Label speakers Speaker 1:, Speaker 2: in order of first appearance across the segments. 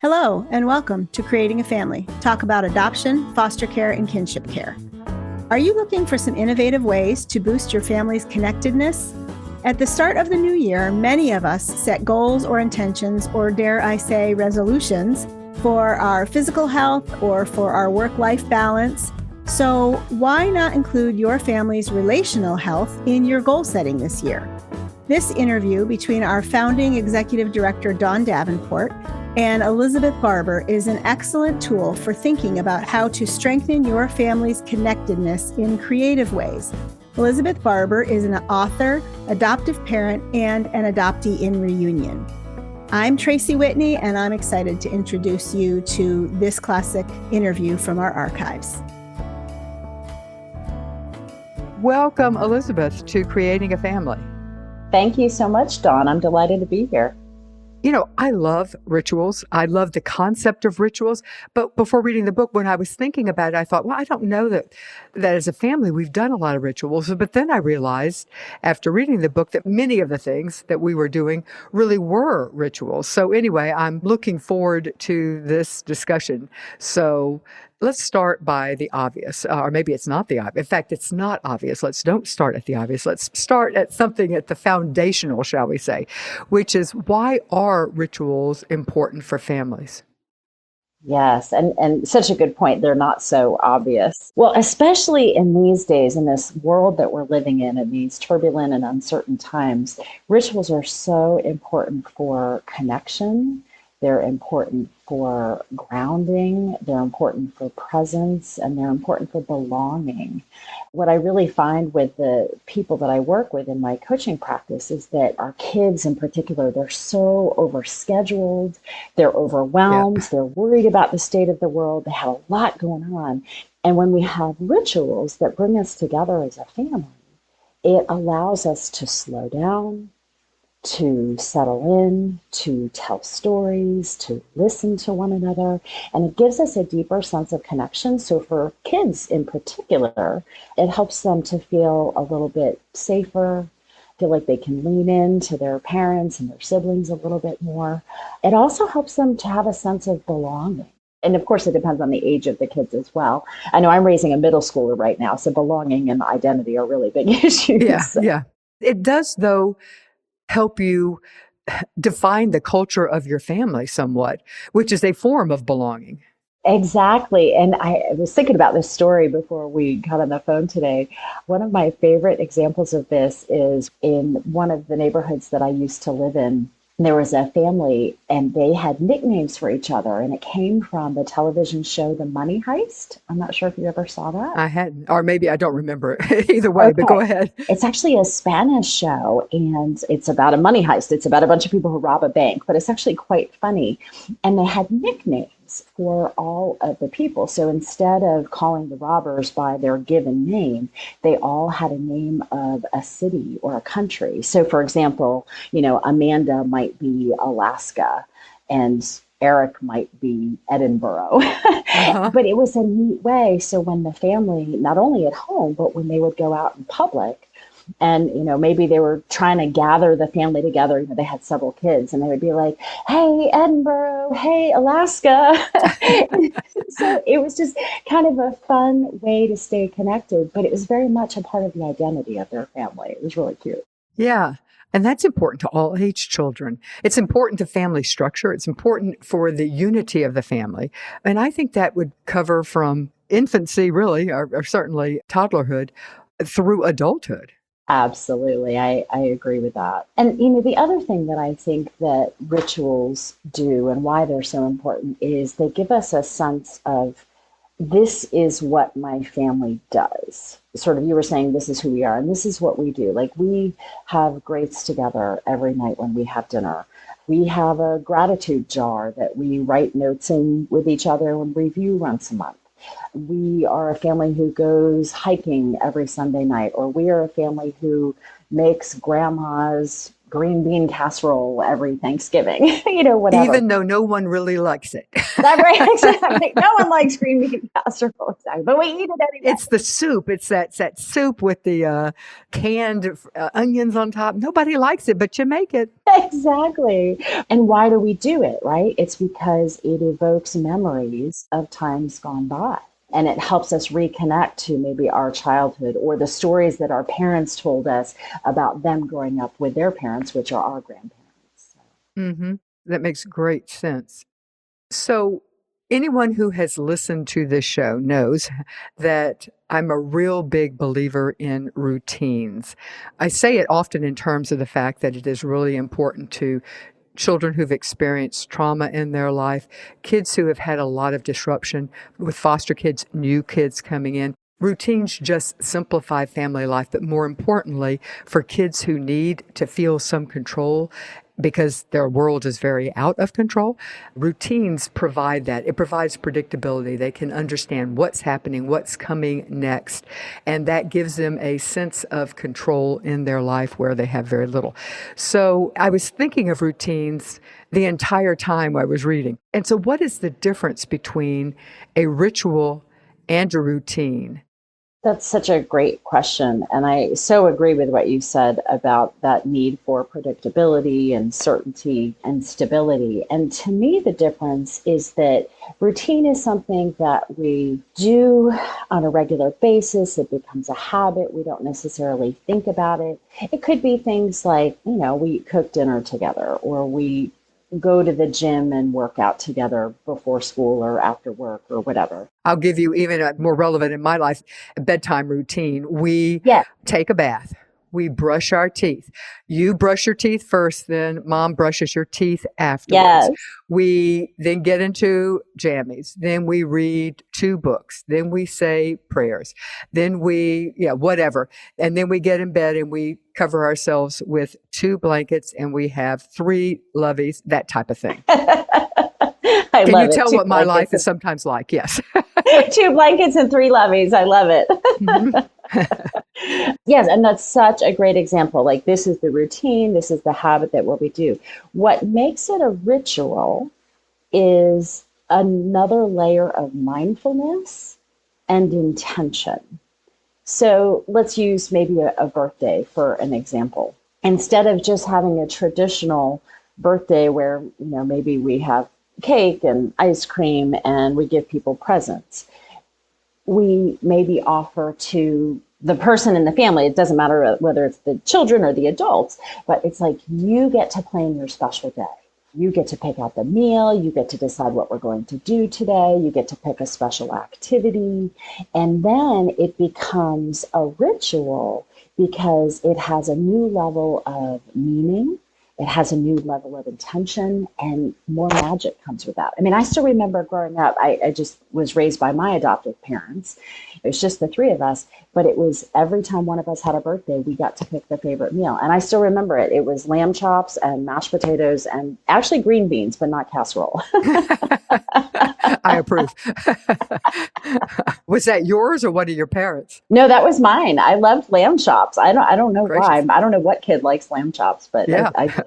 Speaker 1: Hello, and welcome to Creating a Family. Talk about adoption, foster care, and kinship care. Are you looking for some innovative ways to boost your family's connectedness? At the start of the new year, many of us set goals or intentions, or dare I say, resolutions for our physical health or for our work-life balance. So why not include your family's relational health in your goal setting this year? This interview between our founding executive director, Dawn Davenport, and Elizabeth Barber is an excellent tool for thinking about how to strengthen your family's connectedness in creative ways. Elizabeth Barber is an author, adoptive parent, and an adoptee in reunion. I'm Tracy Whitney, and I'm excited to introduce you to this classic interview from our archives.
Speaker 2: Welcome, Elizabeth, to Creating a Family.
Speaker 3: Thank you so much, Dawn. I'm delighted to be here.
Speaker 2: You know, I love rituals. I love the concept of rituals. But before reading the book, when I was thinking about it, I thought, well, I don't know that as a family, we've done a lot of rituals. But then I realized after reading the book that many of the things that we were doing really were rituals. So anyway, I'm looking forward to this discussion. So let's start by the obvious, or maybe it's not the obvious. In fact, it's not obvious. Don't start at the obvious. Let's start at something at the foundational, shall we say, which is, why are rituals important for families?
Speaker 3: Yes, and such a good point. They're not so obvious. Well, especially in these days, in this world that we're living in these turbulent and uncertain times, rituals are so important for connection. They're important for grounding, they're important for presence, and they're important for belonging. What I really find with the people that I work with in my coaching practice is that our kids in particular, they're so overscheduled, they're overwhelmed, They're worried about the state of the world, they have a lot going on. And when we have rituals that bring us together as a family, it allows us to slow down, to settle in, to tell stories, to listen to one another, and it gives us a deeper sense of connection. So for kids in particular, it helps them to feel a little bit safer, feel like they can lean into their parents and their siblings a little bit more. It also helps them to have a sense of belonging. And of course, it depends on the age of the kids as well. I know I'm raising a middle schooler right now, so belonging and identity are really big issues.
Speaker 2: Yeah. It does, though, help you define the culture of your family somewhat, which is a form of belonging.
Speaker 3: Exactly. And I was thinking about this story before we got on the phone today. One of my favorite examples of this is in one of the neighborhoods that I used to live in. There was a family and they had nicknames for each other, and it came from the television show The Money Heist. I'm not sure if you ever saw that.
Speaker 2: I hadn't, or maybe I don't remember it. Either way, But go ahead.
Speaker 3: It's actually a Spanish show, and it's about a money heist. It's about a bunch of people who rob a bank, but it's actually quite funny. And they had nicknames for all of the people. So instead of calling the robbers by their given name, they all had a name of a city or a country. So for example, Amanda might be Alaska and Eric might be Edinburgh. But it was a neat way. So when the family, not only at home, but when they would go out in public, and, maybe they were trying to gather the family together. They had several kids, and they would be like, hey, Edinburgh, hey, Alaska. So it was just kind of a fun way to stay connected, but it was very much a part of the identity of their family. It was really cute.
Speaker 2: Yeah. And that's important to all age children. It's important to family structure. It's important for the unity of the family. And I think that would cover from infancy, really, or certainly toddlerhood, through adulthood.
Speaker 3: Absolutely. I agree with that. And, the other thing that I think that rituals do and why they're so important is they give us a sense of, this is what my family does. Sort of, you were saying, this is who we are and this is what we do. Like, we have grates together every night when we have dinner. We have a gratitude jar that we write notes in with each other and review once a month. We are a family who goes hiking every Sunday night, or we are a family who makes grandma's green bean casserole every Thanksgiving, whatever.
Speaker 2: Even though no one really likes it.
Speaker 3: That's right, exactly. No one likes green bean casserole, exactly, but we eat it anyway.
Speaker 2: It's the soup. It's that soup with the canned onions on top. Nobody likes it, but you make it.
Speaker 3: Exactly. And why do we do it, right? It's because it evokes memories of times gone by. And it helps us reconnect to maybe our childhood or the stories that our parents told us about them growing up with their parents, which are our grandparents.
Speaker 2: Mm-hmm. That makes great sense. So, anyone who has listened to this show knows that I'm a real big believer in routines. I say it often in terms of the fact that it is really important to children who've experienced trauma in their life, kids who have had a lot of disruption with foster kids, new kids coming in. Routines just simplify family life, but more importantly, for kids who need to feel some control because their world is very out of control, routines provide that. It provides predictability. They can understand what's happening, what's coming next, and that gives them a sense of control in their life where they have very little. So I was thinking of routines the entire time I was reading. And so what is the difference between a ritual and a routine?
Speaker 3: That's such a great question. And I so agree with what you said about that need for predictability and certainty and stability. And to me, the difference is that routine is something that we do on a regular basis. It becomes a habit. We don't necessarily think about it. It could be things like, we cook dinner together, or we go to the gym and work out together before school or after work or whatever.
Speaker 2: I'll give you even a more relevant in my life, a bedtime routine. We take a bath. We brush our teeth. You brush your teeth first, then mom brushes your teeth afterwards.
Speaker 3: Yes.
Speaker 2: We then get into jammies. Then we read 2 books. Then we say prayers. Then whatever. And then we get in bed and we cover ourselves with 2 blankets and we have 3 loveys, that type of thing. Can you tell what my life is sometimes like? Yes.
Speaker 3: 2 blankets and 3 loveys. I love it.
Speaker 2: Mm-hmm.
Speaker 3: Yes, and that's such a great example. Like, this is the routine, this is the habit that what we do. What makes it a ritual is another layer of mindfulness and intention. So let's use maybe a birthday for an example. Instead of just having a traditional birthday where, maybe we have cake and ice cream and we give people presents, we maybe offer to the person in the family, it doesn't matter whether it's the children or the adults, but it's like, you get to plan your special day. You get to pick out the meal. You get to decide what we're going to do today. You get to pick a special activity. And then it becomes a ritual because it has a new level of meaning. It has a new level of intention, and more magic comes with that. I mean, I still remember growing up, I just was raised by my adoptive parents. It was just the 3 of us, but it was every time one of us had a birthday, we got to pick the favorite meal. And I still remember it. It was lamb chops and mashed potatoes and actually green beans, but not casserole.
Speaker 2: I approve. Was that yours or one of your parents?
Speaker 3: No, that was mine. I loved lamb chops. I don't know why. I don't know what kid likes lamb chops, but
Speaker 2: yeah.
Speaker 3: I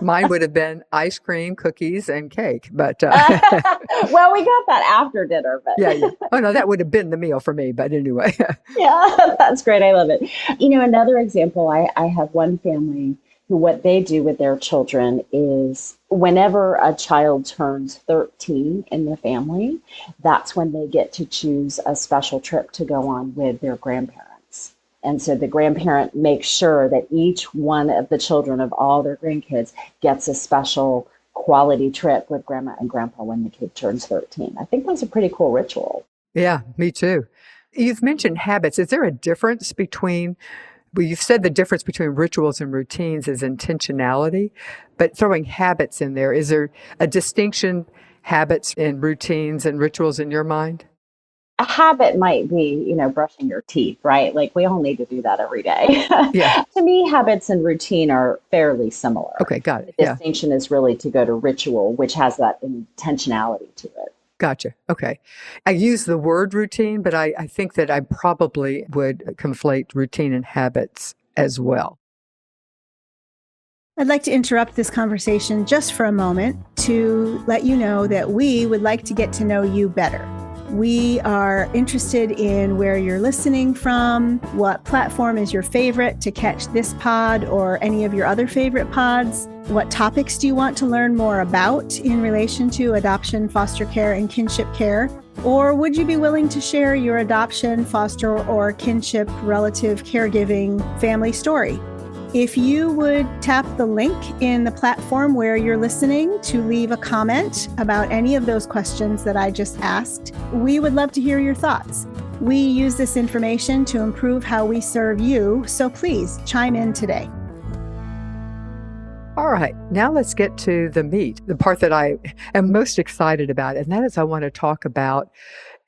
Speaker 2: Mine would have been ice cream, cookies, and cake. But
Speaker 3: well, we got that after dinner. But
Speaker 2: yeah. Oh no, that would have been the meal for me. But anyway.
Speaker 3: Yeah, that's great. I love it. Another example. I have one family who, what they do with their children is, whenever a child turns 13 in the family, that's when they get to choose a special trip to go on with their grandparents. And so the grandparent makes sure that each one of the children of all their grandkids gets a special quality trip with grandma and grandpa when the kid turns 13. I think that's a pretty cool ritual.
Speaker 2: Yeah, me too. You've mentioned habits. Is there a difference between, well, you've said the difference between rituals and routines is intentionality, but throwing habits in there, is there a distinction, habits and routines and rituals in your mind?
Speaker 3: A habit might be, brushing your teeth, right? Like, we all need to do that every day.
Speaker 2: Yeah.
Speaker 3: To me, habits and routine are fairly similar.
Speaker 2: Okay, got it.
Speaker 3: The distinction is really to go to ritual, which has that intentionality to it.
Speaker 2: Gotcha. Okay. I use the word routine, but I think that I probably would conflate routine and habits as well.
Speaker 1: I'd like to interrupt this conversation just for a moment to let you know that we would like to get to know you better. We are interested in where you're listening from, what platform is your favorite to catch this pod or any of your other favorite pods. What topics do you want to learn more about in relation to adoption, foster care, and kinship care? Or would you be willing to share your adoption, foster, or kinship, relative, caregiving, family story? If you would tap the link in the platform where you're listening to leave a comment about any of those questions that I just asked, we would love to hear your thoughts. We use this information to improve how we serve you, so please chime in today.
Speaker 2: All right, now let's get to the meat, the part that I am most excited about, and that is I want to talk about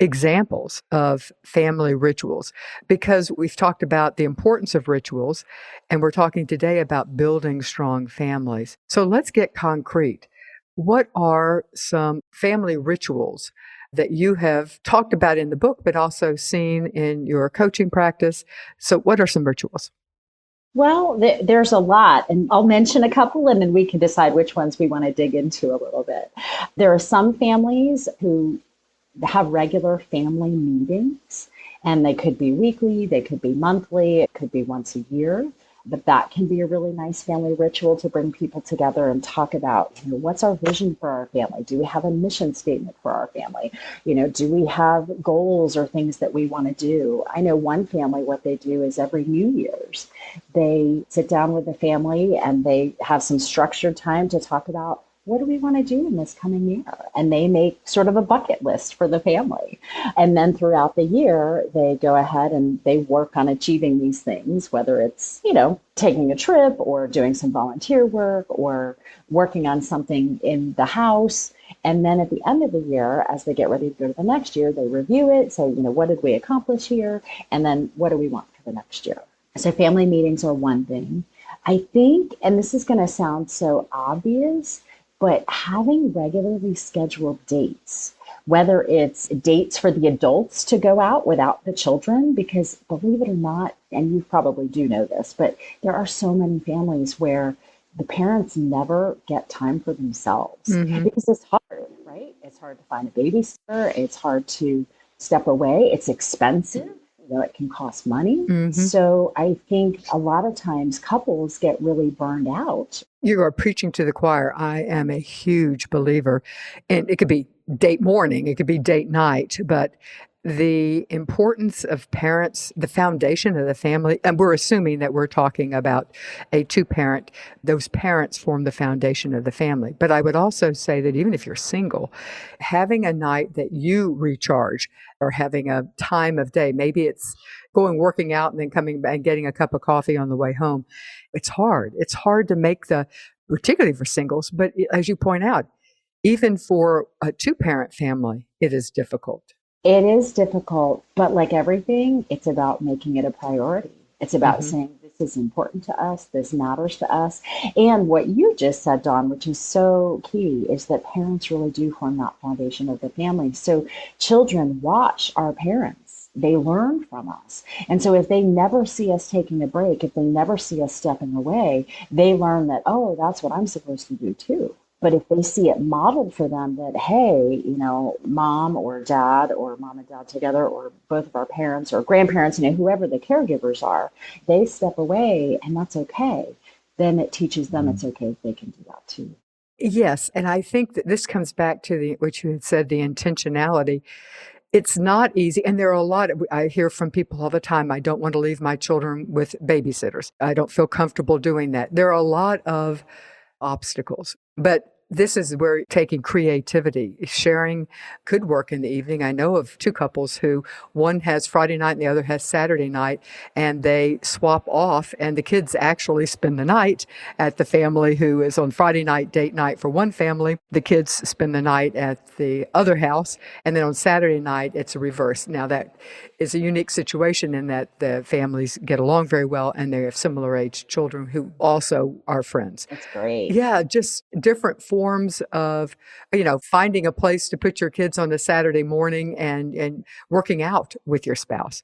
Speaker 2: examples of family rituals, because we've talked about the importance of rituals, and we're talking today about building strong families. So let's get concrete. What are some family rituals that you have talked about in the book, but also seen in your coaching practice? So what are some rituals?
Speaker 3: Well, there's a lot, and I'll mention a couple and then we can decide which ones we want to dig into a little bit. There are some families who have regular family meetings, and they could be weekly, they could be monthly, it could be once a year. But that can be a really nice family ritual to bring people together and talk about, what's our vision for our family? Do we have a mission statement for our family? Do we have goals or things that we want to do? I know one family, what they do is every New Year's, they sit down with the family and they have some structured time to talk about, what do we want to do in this coming year? And they make sort of a bucket list for the family. And then throughout the year, they go ahead and they work on achieving these things, whether it's, taking a trip or doing some volunteer work or working on something in the house. And then at the end of the year, as they get ready to go to the next year, they review it, say, what did we accomplish here? And then what do we want for the next year? So family meetings are one thing. I think, and this is going to sound so obvious, but having regularly scheduled dates, whether it's dates for the adults to go out without the children, because believe it or not, and you probably do know this, but there are so many families where the parents never get time for themselves because it's hard, right? It's hard to find a babysitter. It's hard to step away. It's expensive. It can cost money. So I think a lot of times couples get really burned out.
Speaker 2: You are preaching to the choir. I am a huge believer. And it could be date morning, it could be date night, but the importance of parents, the foundation of the family, and we're assuming that we're talking about a two-parent, those parents form the foundation of the family. But I would also say that even if you're single, having a night that you recharge or having a time of day, maybe it's working out and then coming back and getting a cup of coffee on the way home. It's hard. It's hard to make particularly for singles, but as you point out, even for a two-parent family, it is difficult.
Speaker 3: It is difficult, but like everything, it's about making it a priority. It's about saying, this is important to us, this matters to us. And what you just said, Dawn, which is so key, is that parents really do form that foundation of the family. So children watch our parents. They learn from us. And so if they never see us taking a break, if they never see us stepping away, they learn that, oh, that's what I'm supposed to do too. But if they see it modeled for them that, hey, mom or dad or mom and dad together or both of our parents or grandparents, whoever the caregivers are, they step away and that's okay. Then it teaches them it's okay if they can do that too.
Speaker 2: Yes. And I think that this comes back to what you had said, the intentionality. It's not easy. And there are I hear from people all the time, I don't want to leave my children with babysitters. I don't feel comfortable doing that. There are a lot of obstacles, but this is where taking creativity, sharing could work in the evening. I know of two couples who one has Friday night and the other has Saturday night, and they swap off, and the kids actually spend the night at the family who is on Friday night, date night for one family. The kids spend the night at the other house, and then on Saturday night, it's a reverse. Now that is a unique situation in that the families get along very well and they have similar age children who also are friends.
Speaker 3: That's great.
Speaker 2: Yeah, just different forms of, finding a place to put your kids on a Saturday morning and working out with your spouse.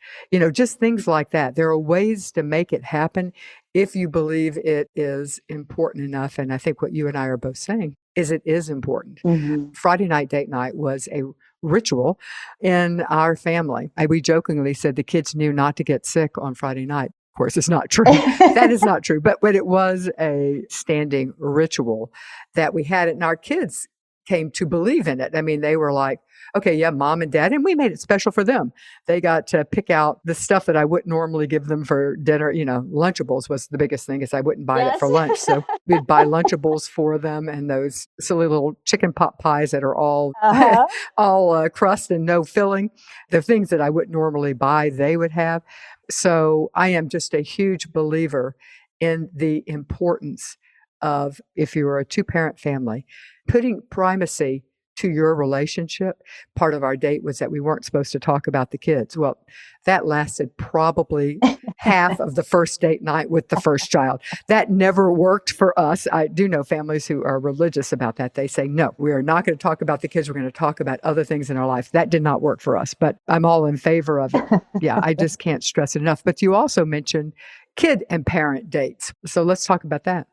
Speaker 2: Just things like that. There are ways to make it happen if you believe it is important enough. And I think what you and I are both saying is it is important.
Speaker 3: Mm-hmm.
Speaker 2: Friday night date night was a ritual in our family. We jokingly said the kids knew not to get sick on Friday night. Of course, it's not true. That is not true. But it was a standing ritual that we had. And our kids came to believe in it. I mean, they were like, okay, yeah, mom and dad. And we made it special for them. They got to pick out the stuff that I wouldn't normally give them for dinner. Lunchables was the biggest thing, is I wouldn't buy it for lunch. So we'd buy Lunchables for them, and those silly little chicken pot pies that are all, all crust and no filling. The things that I wouldn't normally buy, they would have. So I am just a huge believer in the importance of, if you are a two-parent family, putting primacy to your relationship. Part of our date was that we weren't supposed to talk about the kids. Well, that lasted probably half of the first date night with the first child. That never worked for us. I do know families who are religious about that. They say, no, we are not going to talk about the kids. We're going to talk about other things in our life. That did not work for us, but I'm all in favor of it. Yeah, I just can't stress it enough. But you also mentioned kid and parent dates. So let's talk about that.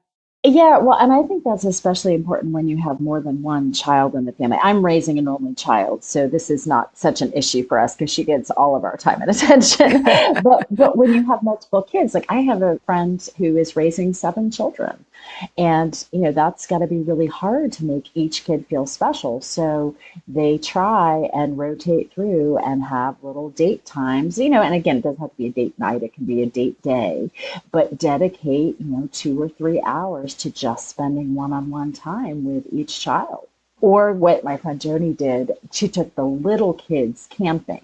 Speaker 3: Yeah, well, and I think that's especially important when you have more than one child in the family. I'm raising an only child, so this is not such an issue for us because she gets all of our time and attention. But when you have multiple kids, like I have a friend who is raising 7 children, and that's got to be really hard to make each kid feel special. So they try and rotate through and have little date times, and again, it doesn't have to be a date night, it can be a date day, but dedicate, 2 or 3 hours to just spending one-on-one time with each child. Or what my friend Joni did, she took the little kids camping.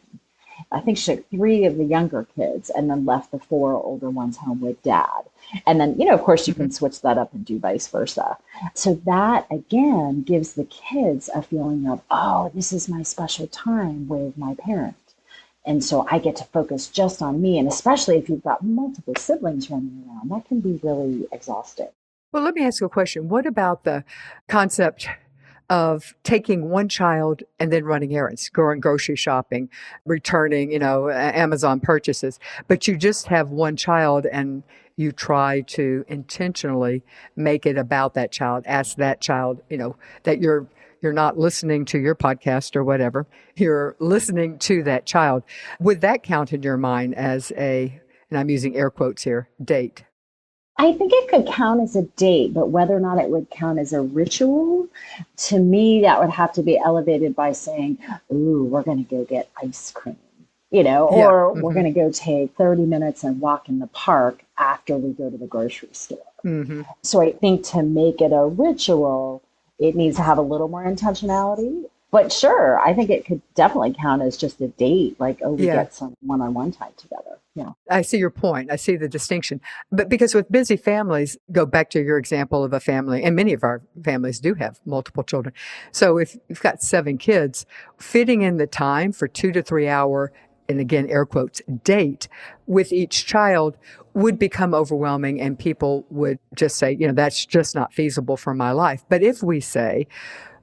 Speaker 3: I think she took 3 of the younger kids and then left the 4 older ones home with dad. And then, of course, you can switch that up and do vice versa. So that, again, gives the kids a feeling of, oh, this is my special time with my parent. And so I get to focus just on me. And especially if you've got multiple siblings running around, that can be really exhausting.
Speaker 2: Well, let me ask you a question. What about the concept of taking one child and then running errands, going grocery shopping, returning, Amazon purchases, but you just have one child and you try to intentionally make it about that child, ask that child, that you're not listening to your podcast or whatever, you're listening to that child. Would that count in your mind as and I'm using air quotes here, date?
Speaker 3: I think it could count as a date, but whether or not it would count as a ritual, to me, that would have to be elevated by saying, ooh, we're going to go get ice cream, or we're going to go take 30 minutes and walk in the park after we go to the grocery store. Mm-hmm. So I think to make it a ritual, it needs to have a little more intentionality. But sure, I think it could definitely count as just a date, like, oh, we get some one-on-one time together. Yeah.
Speaker 2: I see your point. I see the distinction. But because with busy families, go back to your example of a family, and many of our families do have multiple children. So if you've got 7 kids, fitting in the time for 2 to 3 hour, and again, air quotes, date with each child would become overwhelming, and people would just say, that's just not feasible for my life. But if we say,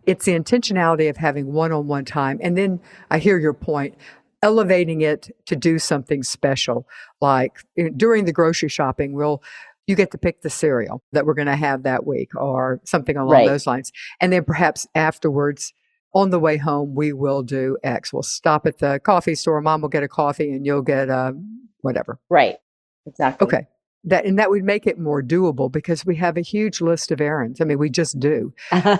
Speaker 2: it's the intentionality of having one-on-one time. And then I hear your point, elevating it to do something special. Like during the grocery shopping, you get to pick the cereal that we're going to have that week or something along those lines. And then perhaps afterwards, on the way home, we will do X. We'll stop at the coffee store. Mom will get a coffee and you'll get whatever.
Speaker 3: Right. Exactly.
Speaker 2: Okay. That would make it more doable because we have a huge list of errands. I mean, we just do.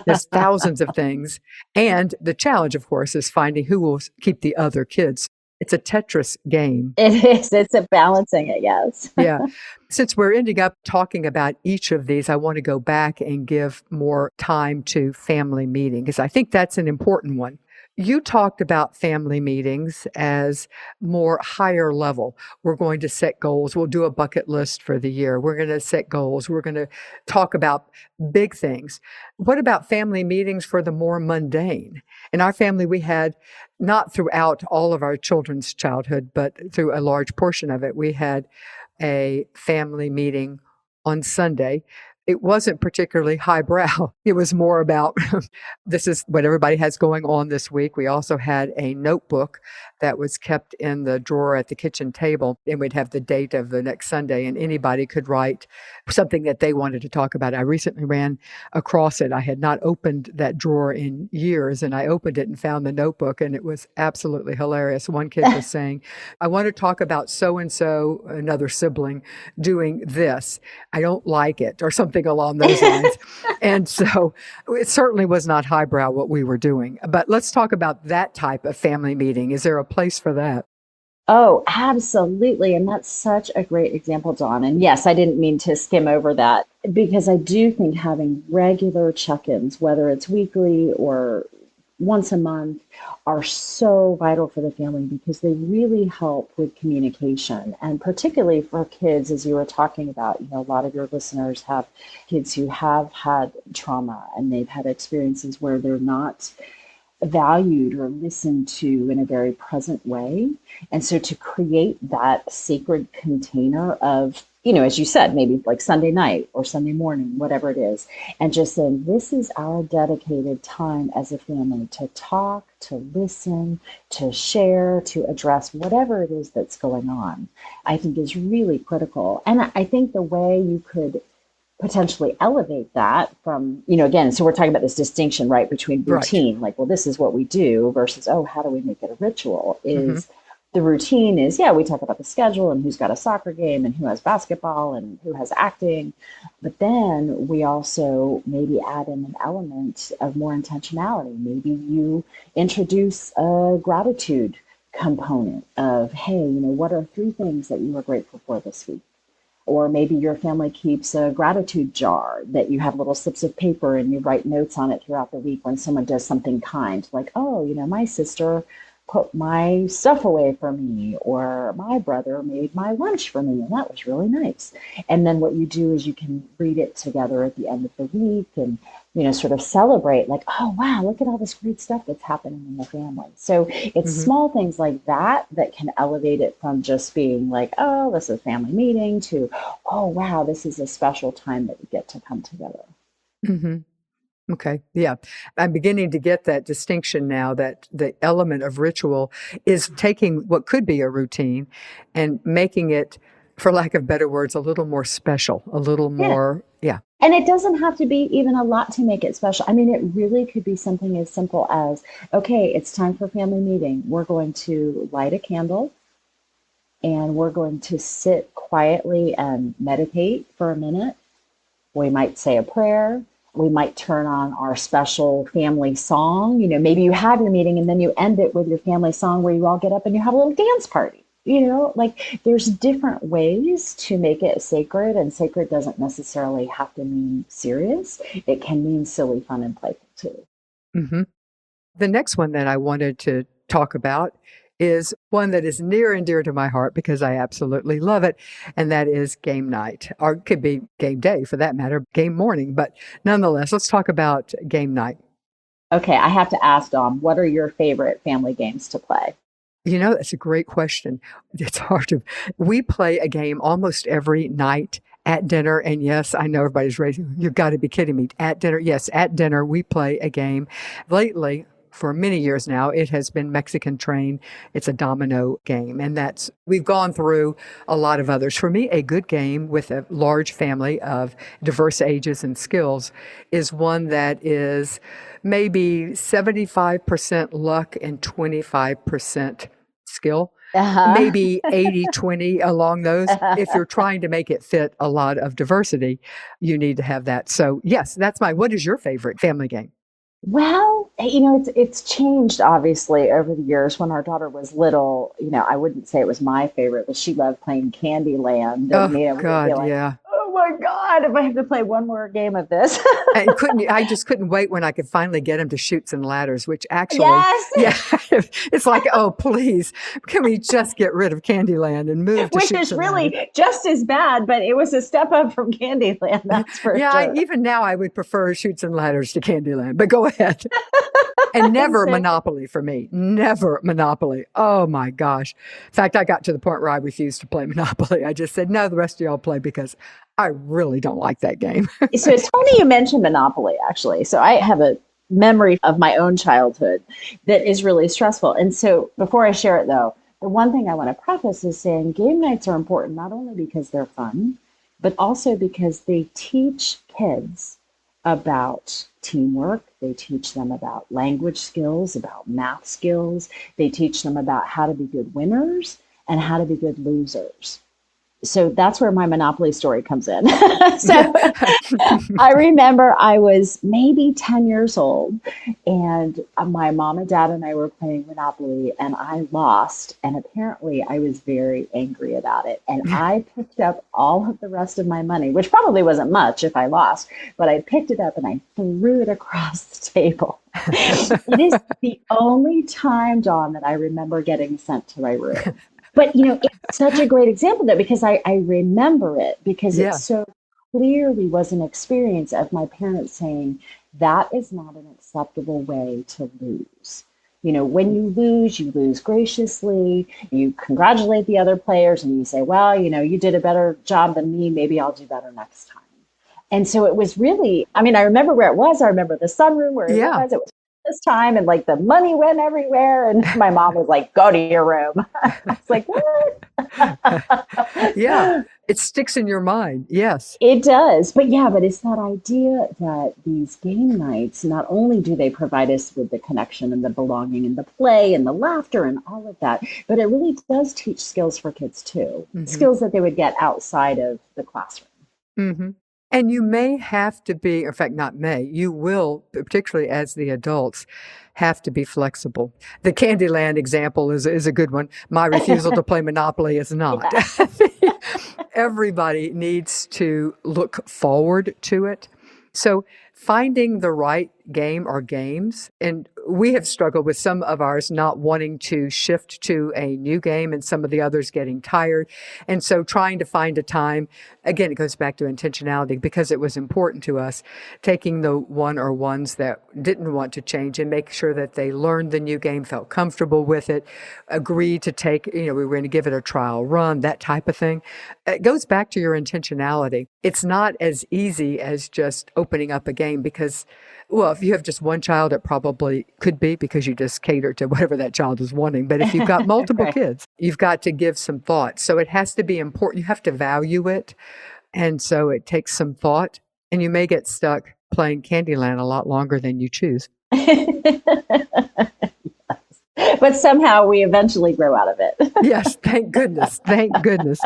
Speaker 2: There's thousands of things. And the challenge, of course, is finding who will keep the other kids. It's a Tetris game.
Speaker 3: It is. It's a balancing it, yes.
Speaker 2: Yeah. Since we're ending up talking about each of these, I want to go back and give more time to family meeting because I think that's an important one. You talked about family meetings as more higher level. We're going to set goals. We'll do a bucket list for the year. We're going to set goals. We're going to talk about big things. What about family meetings for the more mundane? In our family, we had, not throughout all of our children's childhood, but through a large portion of it, we had a family meeting on Sunday. It wasn't particularly highbrow. It was more about this is what everybody has going on this week. We also had a notebook that was kept in the drawer at the kitchen table, and we'd have the date of the next Sunday, and anybody could write something that they wanted to talk about. I recently ran across it. I had not opened that drawer in years, and I opened it and found the notebook, and it was absolutely hilarious. One kid was saying, I want to talk about so-and-so, another sibling, doing this. I don't like it, or something along those lines. And so it certainly was not highbrow what we were doing. But let's talk about that type of family meeting. Is there a place for that?
Speaker 3: Oh, absolutely. And that's such a great example, Dawn. And yes, I didn't mean to skim over that because I do think having regular check-ins, whether it's weekly or once a month, are so vital for the family because they really help with communication. And particularly for kids, as you were talking about, a lot of your listeners have kids who have had trauma and they've had experiences where they're not valued or listened to in a very present way. And so to create that sacred container of, as you said, maybe like Sunday night or Sunday morning, whatever it is, and just saying, this is our dedicated time as a family to talk, to listen, to share, to address whatever it is that's going on, I think is really critical. And I think the way you could potentially elevate that from, again, so we're talking about this distinction, right, between routine,
Speaker 2: Right.
Speaker 3: like, well, this is what we do versus, oh, how do we make it a ritual? Is the routine is, yeah, we talk about the schedule and who's got a soccer game and who has basketball and who has acting. But then we also maybe add in an element of more intentionality. Maybe you introduce a gratitude component of, hey, what are 3 things that you were grateful for this week? Or maybe your family keeps a gratitude jar that you have little slips of paper and you write notes on it throughout the week when someone does something kind, like, oh, my sister put my stuff away for me, or my brother made my lunch for me, and that was really nice. And then what you do is you can read it together at the end of the week and, sort of celebrate, like, oh, wow, look at all this great stuff that's happening in the family. So it's small things like that that can elevate it from just being like, oh, this is a family meeting to, oh, wow, this is a special time that we get to come together.
Speaker 2: Mm-hmm. Okay. Yeah. I'm beginning to get that distinction now that the element of ritual is taking what could be a routine and making it, for lack of better words, a little more special, a little
Speaker 3: Yeah.
Speaker 2: more, yeah.
Speaker 3: And it doesn't have to be even a lot to make it special. I mean, it really could be something as simple as, okay, it's time for family meeting. We're going to light a candle and we're going to sit quietly and meditate for a minute. We might say a prayer. We might turn on our special family song. Maybe you have your meeting and then you end it with your family song where you all get up and you have a little dance party. Like there's different ways to make it sacred, and sacred doesn't necessarily have to mean serious. It can mean silly, fun, and playful too.
Speaker 2: Mm-hmm. The next one that I wanted to talk about is one that is near and dear to my heart because I absolutely love it, and that is game night, or it could be game day for that matter, game morning. But nonetheless, let's talk about game night.
Speaker 3: Okay, I have to ask, Dom, what are your favorite family games to play?
Speaker 2: That's a great question. It's hard to, we play a game almost every night at dinner. And yes, I know everybody's raising, you've got to be kidding me. At dinner, yes, at dinner, we play a game. Lately, for many years now, it has been Mexican Train. It's a domino game. And we've gone through a lot of others. For me, a good game with a large family of diverse ages and skills is one that is maybe 75% luck and 25% skill. Maybe 80-20 along those. If you're trying to make it fit a lot of diversity, you need to have that. So yes, what is your favorite family game?
Speaker 3: Well, it's changed obviously over the years. When our daughter was little, I wouldn't say it was my favorite, but she loved playing Candyland. And,
Speaker 2: Oh,
Speaker 3: we'd
Speaker 2: God,
Speaker 3: be like,
Speaker 2: yeah.
Speaker 3: oh my God, if I have to play one more game of this.
Speaker 2: I just couldn't wait when I could finally get him to Chutes and Ladders, which actually,
Speaker 3: Yes.
Speaker 2: yeah, it's like, oh, please, can we just get rid of Candyland and move to
Speaker 3: Which
Speaker 2: Chutes
Speaker 3: is
Speaker 2: and
Speaker 3: really
Speaker 2: Ladders?
Speaker 3: just as bad, but it was a step up from Candyland, that's for
Speaker 2: Yeah,
Speaker 3: sure.
Speaker 2: even now I would prefer Chutes and Ladders to Candyland, but go ahead. And never
Speaker 3: So-
Speaker 2: Monopoly for me. Never Monopoly. Oh my gosh. In fact, I got to the point where I refused to play Monopoly. I just said, no, the rest of y'all play because I really don't like that game.
Speaker 3: So it's funny you mentioned Monopoly, actually. So I have a memory of my own childhood that is really stressful. And so before I share it, though, the one thing I want to preface is saying game nights are important not only because they're fun, but also because they teach kids about teamwork. They teach them about language skills, about math skills. They teach them about how to be good winners and how to be good losers. So that's where my Monopoly story comes in. So I remember I was maybe 10 years old, and my mom and dad and I were playing Monopoly, and I lost. And apparently I was very angry about it. And I picked up all of the rest of my money, which probably wasn't much if I lost, but I picked it up and I threw it across the table. It is the only time, Dawn, that I remember getting sent to my room. But, it's such a great example though, because I remember it because
Speaker 2: Yeah.
Speaker 3: it so clearly was an experience of my parents saying, that is not an acceptable way to lose. When you lose graciously, you congratulate the other players and you say, well, you did a better job than me. Maybe I'll do better next time. And so it was really, I remember where it was. I remember the sunroom where it was. It was this time, and like the money went everywhere. And my mom was like, go to your room. I was like, what?
Speaker 2: Yeah. It sticks in your mind. Yes.
Speaker 3: It does. But it's that idea that these game nights, not only do they provide us with the connection and the belonging and the play and the laughter and all of that, but it really does teach skills for kids too. Mm-hmm. Skills that they would get outside of the classroom.
Speaker 2: Mm-hmm. And you may have to be, in fact, not may, you will, particularly as the adults, have to be flexible. The Candyland example is a good one. My refusal to play Monopoly is not. Yeah. Everybody needs to look forward to it. So finding the right game or games, and we have struggled with some of ours not wanting to shift to a new game and some of the others getting tired. And so trying to find a time, again, it goes back to intentionality because it was important to us, taking the one or ones that didn't want to change and make sure that they learned the new game, felt comfortable with it, agreed to take, we were going to give it a trial run, that type of thing. It goes back to your intentionality. It's not as easy as just opening up a game because, well, if you have just one child, it probably could be because you just cater to whatever that child is wanting. But if you've got multiple right. kids, you've got to give some thought. So it has to be important. You have to value it. And so it takes some thought. And you may get stuck playing Candyland a lot longer than you choose.
Speaker 3: But somehow we eventually grow out of it.
Speaker 2: Yes, thank goodness. Thank goodness.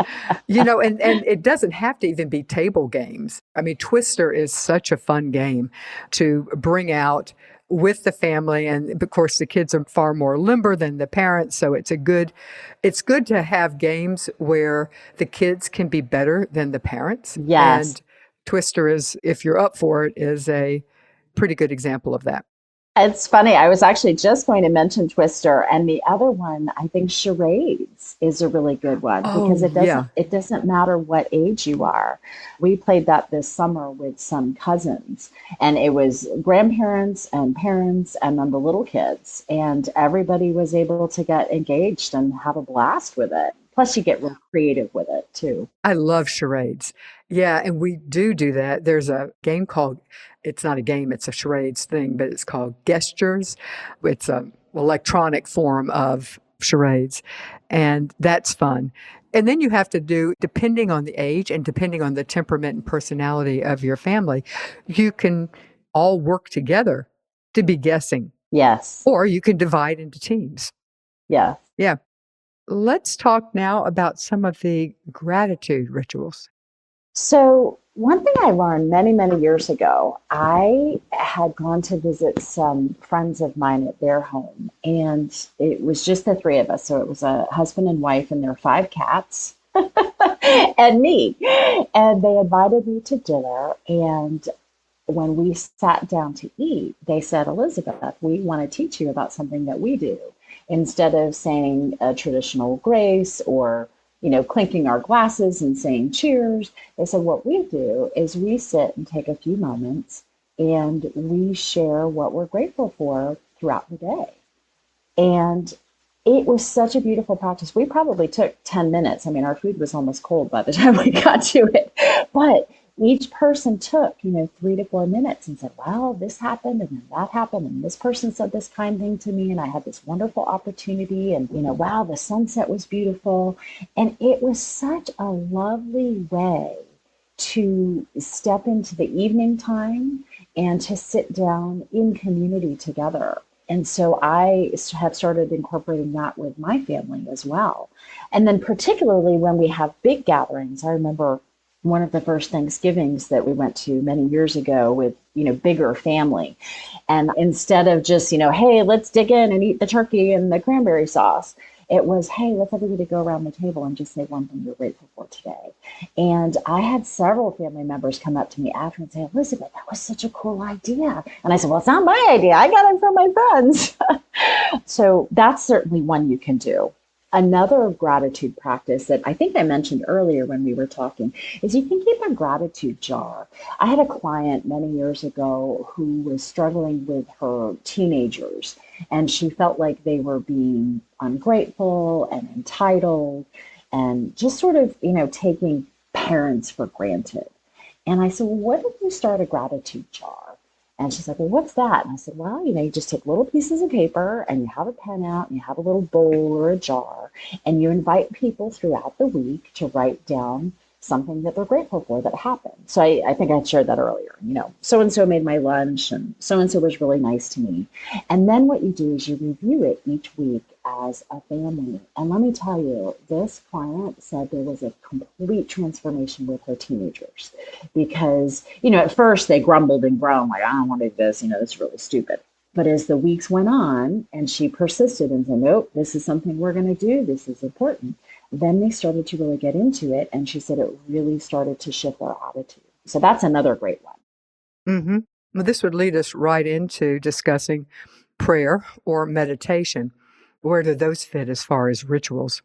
Speaker 2: And it doesn't have to even be table games. Twister is such a fun game to bring out with the family. And of course, the kids are far more limber than the parents. So it's good to have games where the kids can be better than the parents.
Speaker 3: Yes.
Speaker 2: And Twister is, if you're up for it, is a pretty good example of that.
Speaker 3: It's funny. I was actually just going to mention Twister, and the other one, I think charades is a really good one because it doesn't matter what age you are. We played that this summer with some cousins, and it was grandparents and parents and then the little kids, and everybody was able to get engaged and have a blast with it. Plus, you get real creative with it, too.
Speaker 2: I love charades. Yeah, and we do that. There's a game called, it's not a game, it's a charades thing, but it's called Gestures. It's an electronic form of charades, and that's fun. And then you have to do, depending on the age and depending on the temperament and personality of your family, you can all work together to be guessing.
Speaker 3: Yes.
Speaker 2: Or you can divide into teams.
Speaker 3: Yeah.
Speaker 2: Yeah. Let's talk now about some of the gratitude rituals.
Speaker 3: So one thing I learned many, many years ago, I had gone to visit some friends of mine at their home, and it was just the three of us. So it was a husband and wife and their 5 cats and me. And they invited me to dinner. And when we sat down to eat, they said, Elizabeth, we want to teach you about something that we do. Instead of saying a traditional grace or, clinking our glasses and saying cheers, they said what we do is we sit and take a few moments and we share what we're grateful for throughout the day. And it was such a beautiful practice. We probably took 10 minutes. I mean, our food was almost cold by the time we got to it. But each person took, 3 to 4 minutes and said, well, this happened and then that happened. And this person said this kind thing to me. And I had this wonderful opportunity. And, wow, the sunset was beautiful. And it was such a lovely way to step into the evening time and to sit down in community together. And so I have started incorporating that with my family as well. And then particularly when we have big gatherings, I remember one of the first Thanksgivings that we went to many years ago with, bigger family. And instead of just, hey, let's dig in and eat the turkey and the cranberry sauce, it was, hey, let's everybody go around the table and just say one thing you're grateful for today. And I had several family members come up to me after and say, Elizabeth, that was such a cool idea. And I said, well, it's not my idea. I got it from my friends. So that's certainly one you can do. Another gratitude practice that I think I mentioned earlier when we were talking is you can keep a gratitude jar. I had a client many years ago who was struggling with her teenagers, and she felt like they were being ungrateful and entitled and just sort of, taking parents for granted. And I said, well, what if you start a gratitude jar? And she's like, well, what's that? And I said, well, you just take little pieces of paper and you have a pen out and you have a little bowl or a jar and you invite people throughout the week to write down something that they're grateful for that happened. So I think I shared that earlier. So-and-so made my lunch and so-and-so was really nice to me. And then what you do is you review it each week as a family. And let me tell you, this client said there was a complete transformation with her teenagers because, at first they grumbled and groaned like, I don't want to do this, this is really stupid. But as the weeks went on and she persisted and said, nope, this is something we're going to do. This is important. Then they started to really get into it. And she said it really started to shift their attitude. So that's another great one.
Speaker 2: Mm-hmm. Well, this would lead us right into discussing prayer or meditation. Where do those fit as far as rituals?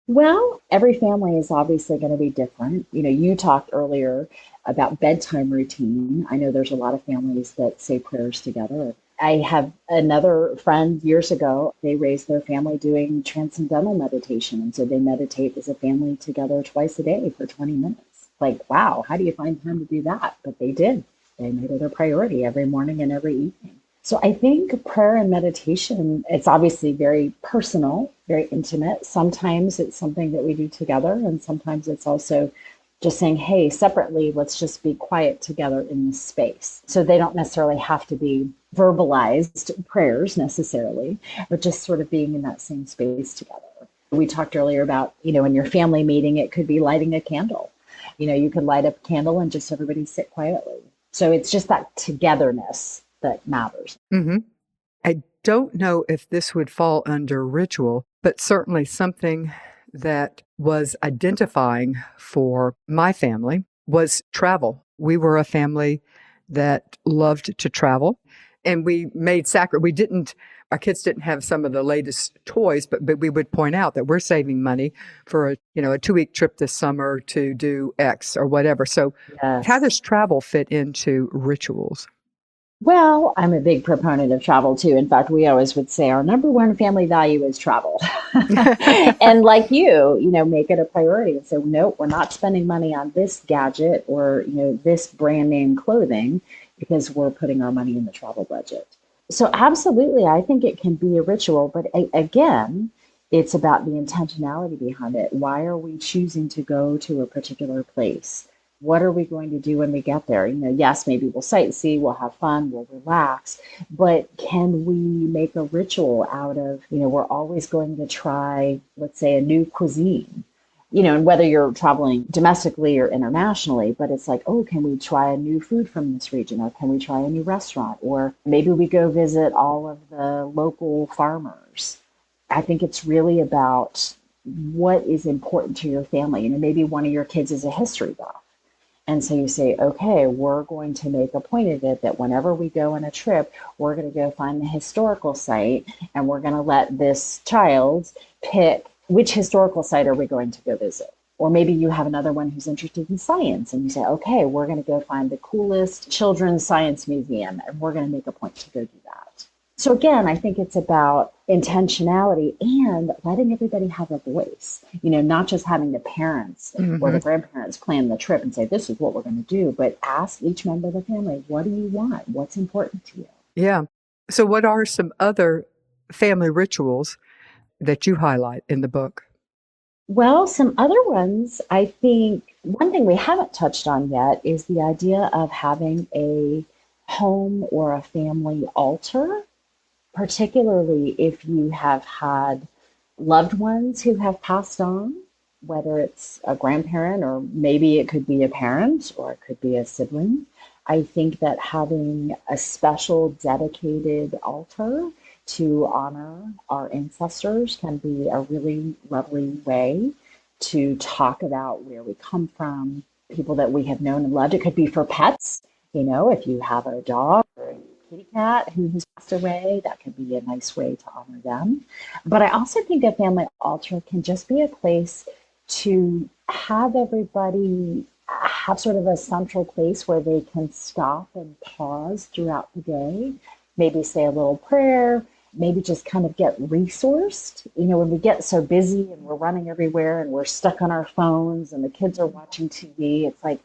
Speaker 3: Well, every family is obviously going to be different. You talked earlier about bedtime routine. I know there's a lot of families that say prayers together. I have another friend years ago, they raised their family doing transcendental meditation. And so they meditate as a family together twice a day for 20 minutes. Like, wow, how do you find time to do that? But they did. They made it a priority every morning and every evening. So I think prayer and meditation, it's obviously very personal, very intimate. Sometimes it's something that we do together. And sometimes it's also just saying, hey, separately, let's just be quiet together in this space. So they don't necessarily have to be verbalized prayers necessarily, but just sort of being in that same space together. We talked earlier about, in your family meeting, it could be lighting a candle. You could light up a candle and just everybody sit quietly. So it's just that togetherness that matters.
Speaker 2: Mm-hmm. I don't know if this would fall under ritual, but certainly something that was identifying for my family was travel. We were a family that loved to travel, and we made our kids didn't have some of the latest toys, but we would point out that we're saving money for a 2-week trip this summer to do X or whatever. So
Speaker 3: Yes.
Speaker 2: how does travel fit into rituals?
Speaker 3: Well, I'm a big proponent of travel too. In fact, we always would say our number one family value is travel. And like make it a priority and say, nope, we're not spending money on this gadget or, this brand name clothing because we're putting our money in the travel budget. So absolutely, I think it can be a ritual. But again, it's about the intentionality behind it. Why are we choosing to go to a particular place? What are we going to do when we get there? Yes, maybe we'll sightsee, we'll have fun, we'll relax, but can we make a ritual out of, we're always going to try, let's say, a new cuisine, and whether you're traveling domestically or internationally, but it's like, oh, can we try a new food from this region? Or can we try a new restaurant? Or maybe we go visit all of the local farmers. I think it's really about what is important to your family. Maybe one of your kids is a history buff. And so you say, okay, we're going to make a point of it that whenever we go on a trip, we're going to go find the historical site and we're going to let this child pick which historical site are we going to go visit. Or maybe you have another one who's interested in science and you say, okay, we're going to go find the coolest children's science museum and we're going to make a point to go do that. So again, I think it's about intentionality and letting everybody have a voice, not just having the parents or
Speaker 2: Hmm.
Speaker 3: the grandparents plan the trip and say, this is what we're going to do, but ask each member of the family, what do you want? What's important to you?
Speaker 2: Yeah. So, what are some other family rituals that you highlight in the book?
Speaker 3: Well, some other ones, I think one thing we haven't touched on yet is the idea of having a home or a family altar, particularly if you have had loved ones who have passed on, whether it's a grandparent or maybe it could be a parent or it could be a sibling. I think that having a special dedicated altar to honor our ancestors can be a really lovely way to talk about where we come from, people that we have known and loved. It could be for pets, if you have a dog or a kitty cat who has passed away, that could be a nice way to honor them. But I also think a family altar can just be a place to have everybody have sort of a central place where they can stop and pause throughout the day, maybe say a little prayer, maybe just kind of get resourced. When we get so busy and we're running everywhere and we're stuck on our phones and the kids are watching TV, it's like,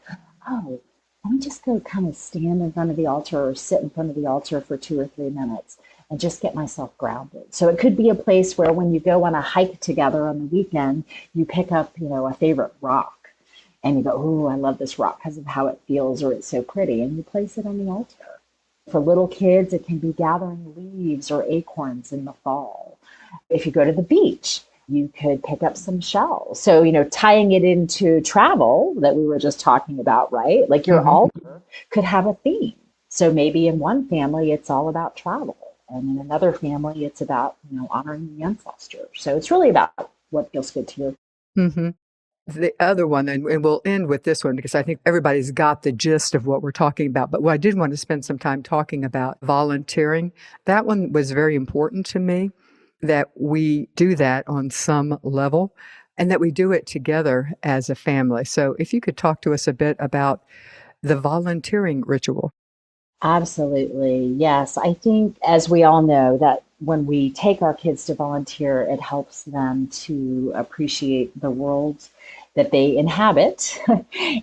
Speaker 3: oh, let me just go kind of stand in front of the altar or sit in front of the altar for 2 or 3 minutes and just get myself grounded. So it could be a place where when you go on a hike together on the weekend, you pick up, a favorite rock and you go, oh, I love this rock because of how it feels or it's so pretty. And you place it on the altar. For little kids, it can be gathering leaves or acorns in the fall. If you go to the beach, you could pick up some shells. So, tying it into travel that we were just talking about, right? Like your
Speaker 2: Hmm.
Speaker 3: altar could have a theme. So maybe in one family, it's all about travel. And in another family, it's about, honoring the ancestors. So it's really about what feels good to you.
Speaker 2: Hmm. The other one, and we'll end with this one because I think everybody's got the gist of what we're talking about. But what I did want to spend some time talking about volunteering. That one was very important to me, that we do that on some level and that we do it together as a family. So if you could talk to us a bit about the volunteering ritual.
Speaker 3: Absolutely. Yes. I think, as we all know, that when we take our kids to volunteer, it helps them to appreciate the world that they inhabit.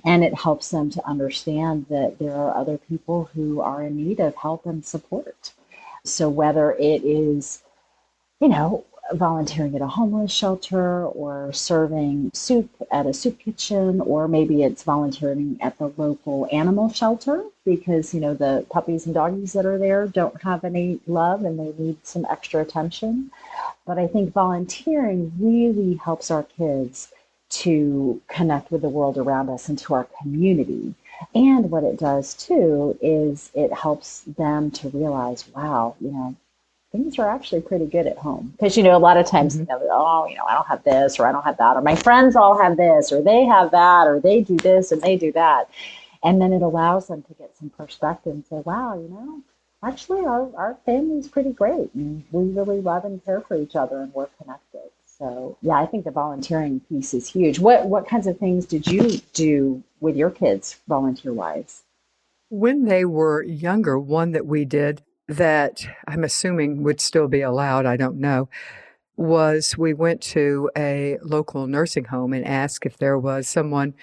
Speaker 3: And it helps them to understand that there are other people who are in need of help and support. So, whether it is volunteering at a homeless shelter or serving soup at a soup kitchen, or maybe it's volunteering at the local animal shelter because, the puppies and doggies that are there don't have any love and they need some extra attention. But I think volunteering really helps our kids to connect with the world around us and to our community. And what it does too is it helps them to realize, wow, things are actually pretty good at home. Because, a lot of times,
Speaker 2: Hmm.
Speaker 3: oh, I don't have this or I don't have that, or my friends all have this or they have that, or they do this and they do that. And then it allows them to get some perspective and say, wow, actually our family's pretty great. And we really love and care for each other and we're connected. So yeah, I think the volunteering piece is huge. What kinds of things did you do with your kids volunteer wise?
Speaker 2: When they were younger, one that we did that I'm assuming would still be allowed, I don't know, was we went to a local nursing home and asked if there was someone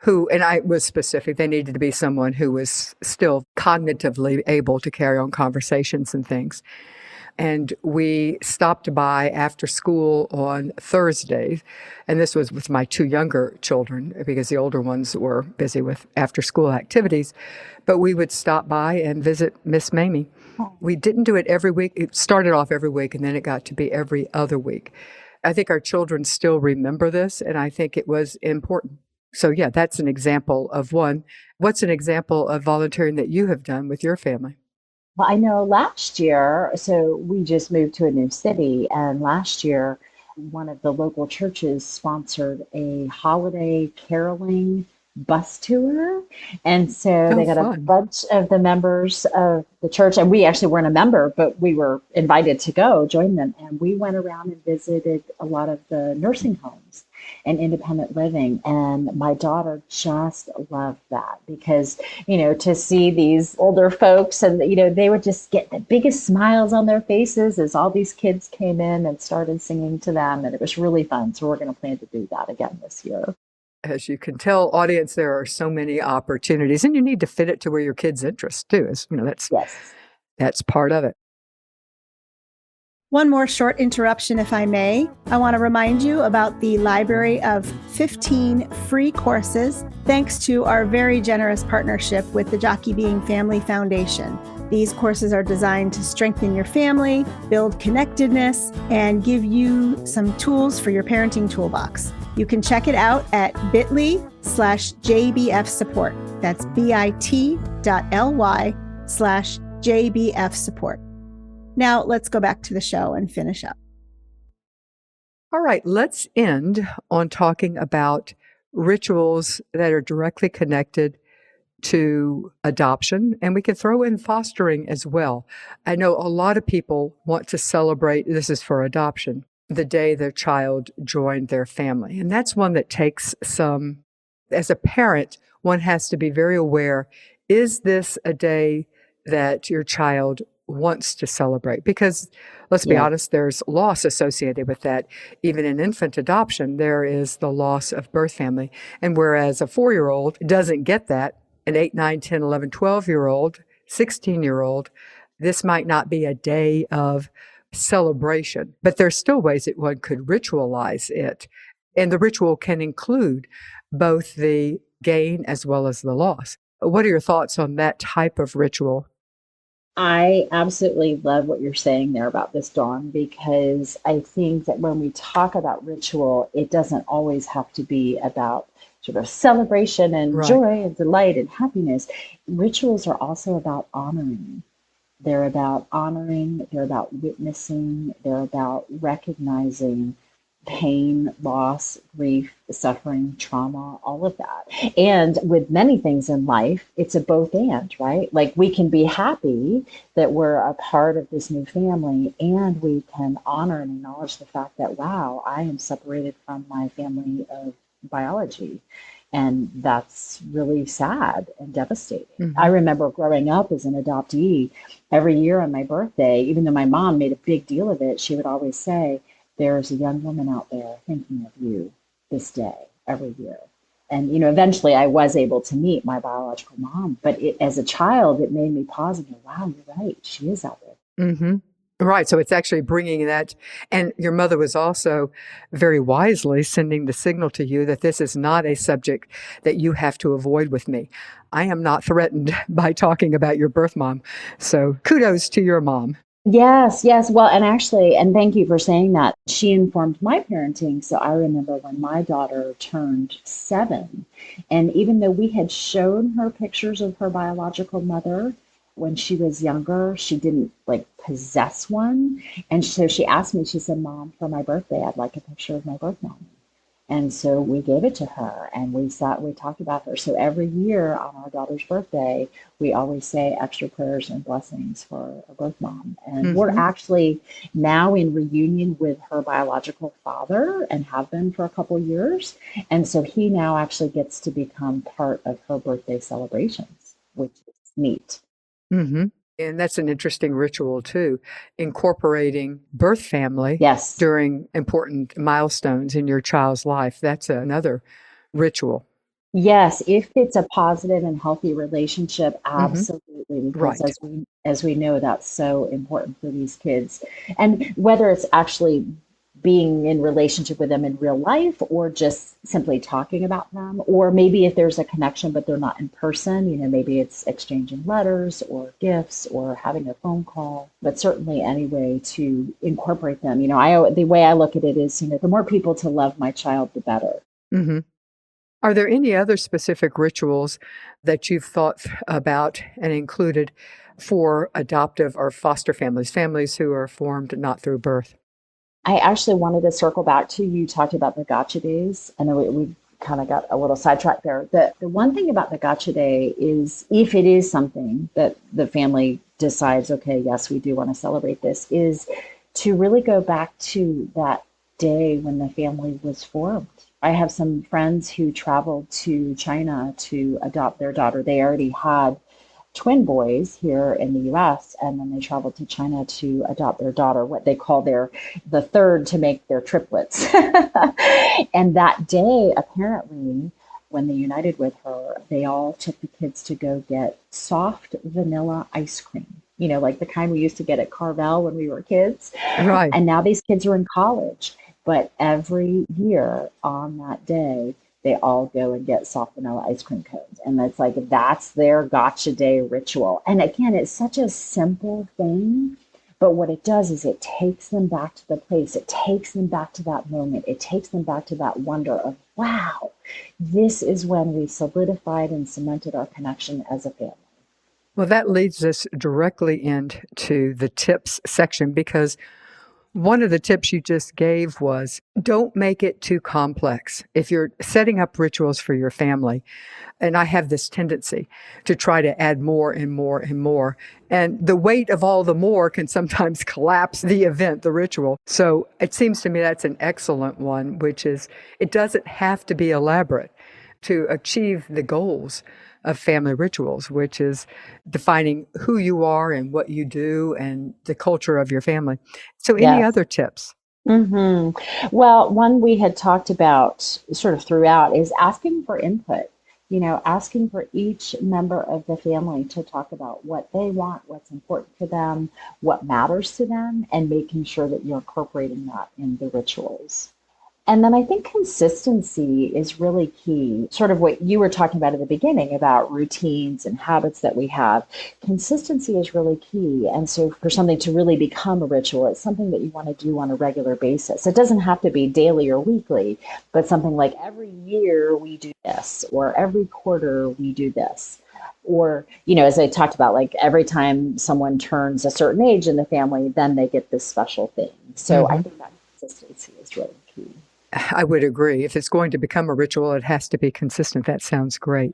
Speaker 2: who, and I was specific, they needed to be someone who was still cognitively able to carry on conversations and things. And we stopped by after school on Thursdays. And this was with my two younger children because the older ones were busy with after school activities. But we would stop by and visit Miss Mamie. We didn't do it every week. It started off every week and then it got to be every other week. I think our children still remember this, and I think it was important. So, yeah, that's an example of one. What's an example of volunteering that you have done with your family?
Speaker 3: Well, I know last year, so we just moved to a new city, and last year, one of the local churches sponsored a holiday caroling bus tour. And so
Speaker 2: Oh,
Speaker 3: they got a
Speaker 2: fun.
Speaker 3: bunch of the members of the church, and we actually weren't a member, but we were invited to go join them. And we went around and visited a lot of the nursing homes. and independent living. And my daughter just loved that because, to see these older folks and, they would just get the biggest smiles on their faces as all these kids came in and started singing to them. And it was really fun. So we're going to plan to do that again this year.
Speaker 2: As you can tell, audience, there are so many opportunities, and you need to fit it to where your kids' interest too.
Speaker 3: Yes.
Speaker 2: That's part of it.
Speaker 1: One more short interruption, if I may. I want to remind you about the library of 15 free courses, thanks to our very generous partnership with the Jockey Being Family Foundation. These courses are designed to strengthen your family, build connectedness, and give you some tools for your parenting toolbox. You can check it out at bit.ly/JBF support. That's bit.ly/JBF support. Now let's go back to the show and finish up.
Speaker 2: All right, let's end on talking about rituals that are directly connected to adoption, and we can throw in fostering as well. I know a lot of people want to celebrate, this is for adoption, the day their child joined their family. And that's one that takes some, as a parent, one has to be very aware, is this a day that your child wants to celebrate? Because let's be honest, there's loss associated with that. Even in infant adoption, there is the loss of birth family. And whereas a 4-year-old doesn't get that, an 8, 9, 10, 11, 12-year-old, 16-year-old, this might not be a day of celebration, but there's still ways that one could ritualize it. And the ritual can include both the gain as well as the loss. What are your thoughts on that type of ritual?
Speaker 3: I absolutely love what you're saying there about this, Dawn, because I think that when we talk about ritual, it doesn't always have to be about sort of celebration and joy and delight and happiness. Rituals are also about honoring. They're about honoring, they're about witnessing, they're about recognizing pain, loss, grief, suffering, trauma, all of that. And with many things in life, it's a both and, right? Like we can be happy that we're a part of this new family, and we can honor and acknowledge the fact that, wow, I am separated from my family of biology. And that's really sad and devastating. Mm-hmm. I remember growing up as an adoptee, every year on my birthday, even though my mom made a big deal of it, she would always say, there's a young woman out there thinking of you this day, every year. And, eventually I was able to meet my biological mom. But as a child, it made me pause and go, wow, you're right. She is out there.
Speaker 2: Mm-hmm. Right. So it's actually bringing that. And your mother was also very wisely sending the signal to you that this is not a subject that you have to avoid with me. I am not threatened by talking about your birth mom. So kudos to your mom.
Speaker 3: Yes. Well, and thank you for saying that. She informed my parenting. So I remember when my daughter turned 7, and even though we had shown her pictures of her biological mother when she was younger, she didn't possess one. And so she asked me, she said, Mom, for my birthday, I'd like a picture of my birth mom. And so we gave it to her, and we talked about her. So every year on our daughter's birthday, we always say extra prayers and blessings for a birth mom. And we're actually now in reunion with her biological father and have been for a couple years. And so he now actually gets to become part of her birthday celebrations, which is neat.
Speaker 2: Mm-hmm. And that's an interesting ritual, too, incorporating birth family during important milestones in your child's life. That's another ritual.
Speaker 3: Yes, if it's a positive and healthy relationship, absolutely. Because as we know, that's so important for these kids. And whether it's actually being in relationship with them in real life or just simply talking about them, or maybe if there's a connection but they're not in person, maybe it's exchanging letters or gifts or having a phone call, but certainly any way to incorporate them. The way I look at it is, the more people to love my child, the better.
Speaker 2: Mm-hmm. Are there any other specific rituals that you've thought about and included for adoptive or foster families who are formed not through birth?
Speaker 3: I actually wanted to circle back to, you talked about the gotcha days. I know we kind of got a little sidetracked there. The one thing about the gotcha day is, if it is something that the family decides, okay, yes, we do want to celebrate this, is to really go back to that day when the family was formed. I have some friends who traveled to China to adopt their daughter. They already had twin boys here in the US, and then they traveled to China to adopt their daughter, what they call the third to make their triplets. And that day, apparently, when they united with her, they all took the kids to go get soft vanilla ice cream. Like the kind we used to get at Carvel when we were kids.
Speaker 2: Right.
Speaker 3: And now these kids are in college. But every year on that day, they all go and get soft vanilla ice cream cones. And it's like, that's their gotcha day ritual. And again, it's such a simple thing. But what it does is it takes them back to the place. It takes them back to that moment. It takes them back to that wonder of, wow, this is when we solidified and cemented our connection as a family.
Speaker 2: Well, that leads us directly into the tips section, because one of the tips you just gave was don't make it too complex. If you're setting up rituals for your family, and I have this tendency to try to add more and more and more, and the weight of all the more can sometimes collapse the event, the ritual. So it seems to me that's an excellent one, which is it doesn't have to be elaborate to achieve the goals of family rituals, which is defining who you are and what you do and the culture of your family. So any
Speaker 3: Yes.
Speaker 2: other tips?
Speaker 3: Well, one we had talked about sort of throughout is asking for input. Asking for each member of the family to talk about what they want, what's important to them, what matters to them, and making sure that you're incorporating that in the rituals. And then I think consistency is really key. Sort of what you were talking about at the beginning about routines and habits that we have. Consistency is really key. And so for something to really become a ritual, it's something that you want to do on a regular basis. It doesn't have to be daily or weekly, but something like every year we do this, or every quarter we do this. Or, as I talked about, like every time someone turns a certain age in the family, then they get this special thing. So I think that consistency is really key.
Speaker 2: I would agree. If it's going to become a ritual, it has to be consistent. That sounds great.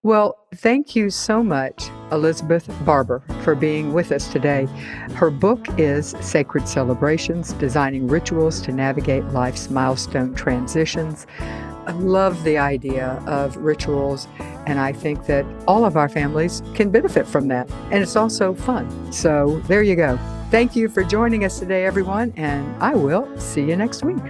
Speaker 2: Well, thank you so much, Elizabeth Barber, for being with us today. Her book is Sacred Celebrations, Designing Rituals to Navigate Life's Milestone Transitions. I love the idea of rituals, and I think that all of our families can benefit from that. And it's also fun. So there you go. Thank you for joining us today, everyone, and I will see you next week.